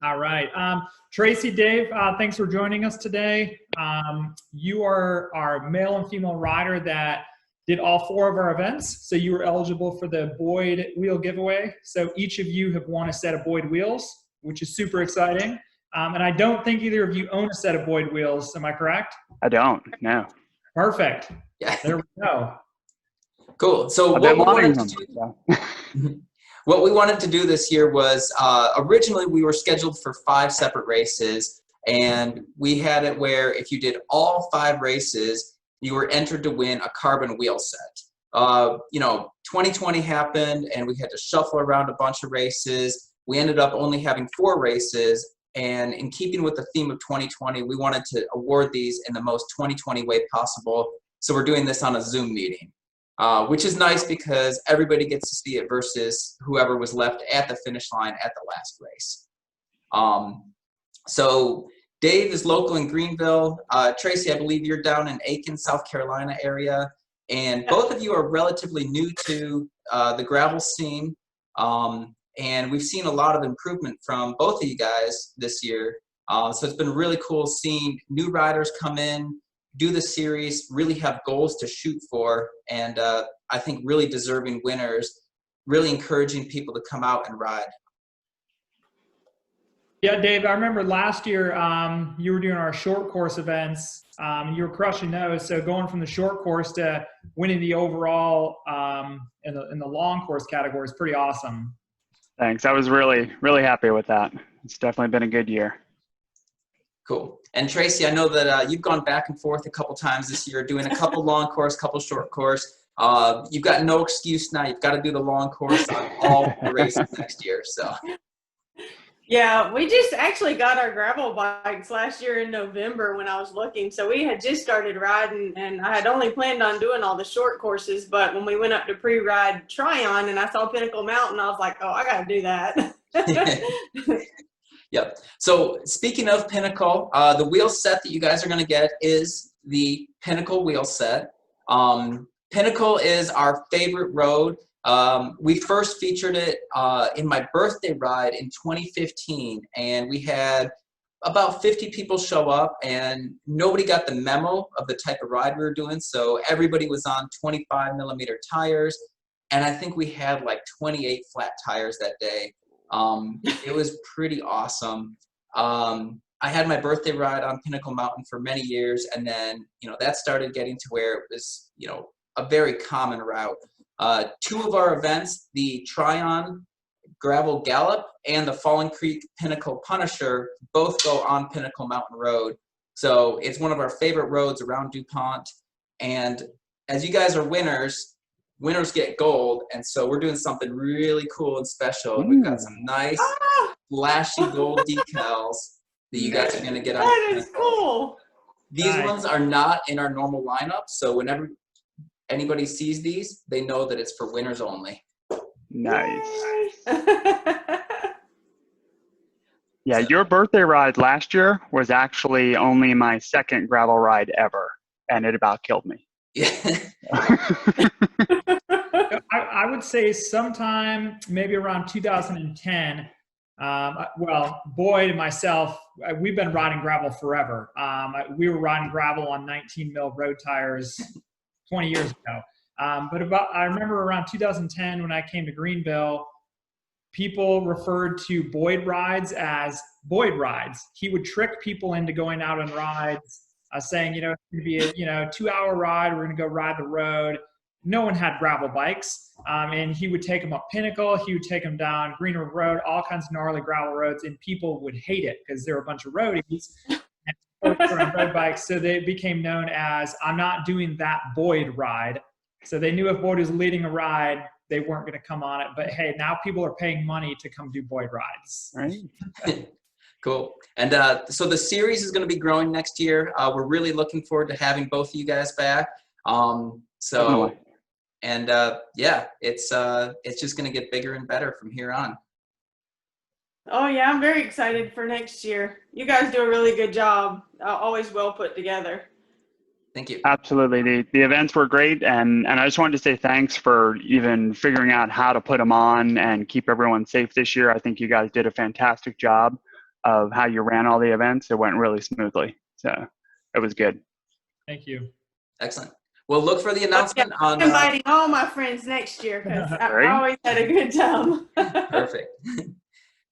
All right. Tracie, Dave, thanks for joining us today. You are our male and female rider that did all 4 of our events. So you were eligible for the Boyd wheel giveaway. So each of you have won a set of Boyd wheels, which is super exciting. And I don't think either of you own a set of Boyd wheels. Am I correct? I don't, no. Perfect. Yeah. There we go. Cool. So what we wanted to do this year was, originally we were scheduled for 5 separate races, and we had it where if you did all 5 races, you were entered to win a carbon wheel set. 2020 happened and we had to shuffle around a bunch of races. We ended up only having 4 races, and in keeping with the theme of 2020, we wanted to award these in the most 2020 way possible. So we're doing this on a Zoom meeting. Which is nice because everybody gets to see it versus whoever was left at the finish line at the last race. So Dave is local in Greenville. Tracie, I believe you're down in Aiken, South Carolina area. And both of you are relatively new to the gravel scene. And we've seen a lot of improvement from both of you guys this year. So it's been really cool seeing new riders come in, do the series, really have goals to shoot for, and I think really deserving winners, really encouraging people to come out and ride. Yeah, Dave, I remember last year you were doing our short course events. You were crushing those. So going from the short course to winning the overall in the long course category is pretty awesome. Thanks. I was really, really happy with that. It's definitely been a good year. Cool. And Tracie, I know that you've gone back and forth a couple times this year, doing a couple long course, couple short course. You've got no excuse now. You've got to do the long course on all the races next year. So. Yeah, we just actually got our gravel bikes last year in November when I was looking. So we had just started riding, and I had only planned on doing all the short courses. But when we went up to pre-ride Tryon and I saw Pinnacle Mountain, I was like, oh, I got to do that. Yep. So speaking of Pinnacle, the wheel set that you guys are going to get is the Pinnacle wheel set. Pinnacle is our favorite road. We first featured it in my birthday ride in 2015, and we had about 50 people show up, and nobody got the memo of the type of ride we were doing. So everybody was on 25 millimeter tires, and I think we had like 28 flat tires that day. It was pretty awesome. I had my birthday ride on Pinnacle Mountain for many years, and then, that started getting to where it was, a very common route. 2 of our events, the Tryon Gravel Gallop and the Fallen Creek Pinnacle Punisher, both go on Pinnacle Mountain Road. So it's one of our favorite roads around DuPont. And as you guys are winners get gold, and so we're doing something really cool and special. We've got some nice, flashy gold decals that you guys are going to get on. That is cool. These ones are not in our normal lineup, so whenever anybody sees these, they know that it's for winners only. Nice. Yeah, your birthday ride last year was actually only my 2nd gravel ride ever, and it about killed me. Yeah. I would say sometime maybe around 2010. Well, Boyd and myself, we've been riding gravel forever. We were riding gravel on 19 mil road tires 20 years ago. I remember around 2010 when I came to Greenville, people referred to Boyd rides as Boyd rides. He would trick people into going out on rides, saying, it's going to be a 2-hour ride. We're going to go ride the road. No one had gravel bikes, and he would take them up Pinnacle. He would take them down Green River Road, all kinds of gnarly gravel roads, and people would hate it because they were a bunch of roadies and on road bikes. So they became known as, I'm not doing that Boyd ride. So they knew if Boyd was leading a ride, they weren't going to come on it. But hey, now people are paying money to come do Boyd rides. Right. Cool. And so the series is going to be growing next year. We're really looking forward to having both of you guys back. And it's just going to get bigger and better from here on. Oh yeah, I'm very excited for next year. You guys do a really good job. Always well put together. Thank you. Absolutely. The events were great, and I just wanted to say thanks for even figuring out how to put them on and keep everyone safe this year. I think you guys did a fantastic job. of how you ran all the events, it went really smoothly. So it was good. Thank you. Excellent. Well, look for the announcement on. I'm inviting all my friends next year because I Right? always had a good time. Perfect.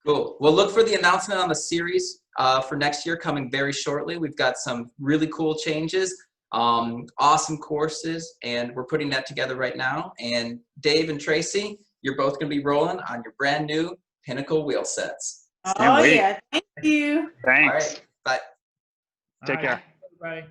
Cool. Well, look for the announcement on the series for next year coming very shortly. We've got some really cool changes, awesome courses, and we're putting that together right now. And Dave and Tracie, you're both going to be rolling on your brand new Pinnacle wheel sets. Oh, yeah. Thank you. Thanks. All right. Bye. Take care. Everybody.